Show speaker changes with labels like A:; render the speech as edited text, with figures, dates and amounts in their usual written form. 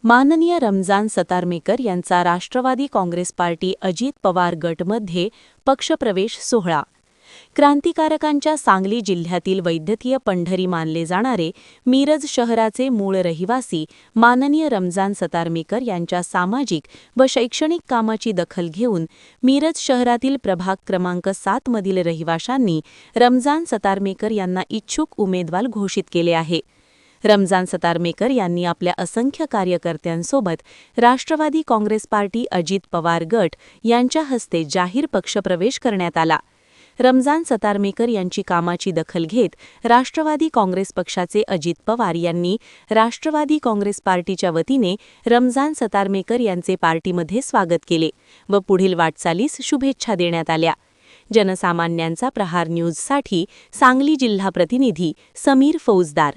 A: माननीय रमजान सतारमेकर यांचा राष्ट्रवादी काँग्रेस पार्टी अजित पवार गटमध्ये पक्षप्रवेश सोहळा. क्रांतिकारकांच्या सांगली जिल्ह्यातील वैद्यकीय पंढरी मानले जाणारे मिरज शहराचे मूळ रहिवासी माननीय रमजान सतारमेकर यांच्या सामाजिक व शैक्षणिक कामाची दखल घेऊन मिरज शहरातील प्रभाग क्रमांक 7 मधील रहिवाशांनी रमजान सतारमेकर यांना इच्छुक उमेदवार घोषित केले आहे. रमजान सतारमेकर यांनी आपल्या असंख्य कार्यकर्त्यांसोबत राष्ट्रवादी काँग्रेस पार्टी अजित पवार गट यांच्या हस्ते जाहीर पक्षप्रवेश करण्यात आला. रमजान सतारमेकर यांची कामाची दखल घेत राष्ट्रवादी काँग्रेस पक्षाचे अजित पवार यांनी राष्ट्रवादी काँग्रेस पार्टीच्या वतीने रमजान सतारमेकर यांचे पार्टीमध्ये स्वागत केले व पुढील वाटचालीस शुभेच्छा देण्यात आल्या. जनसामान्यांचा प्रहार न्यूजसाठी सांगली जिल्हा प्रतिनिधी समीर फौजदार.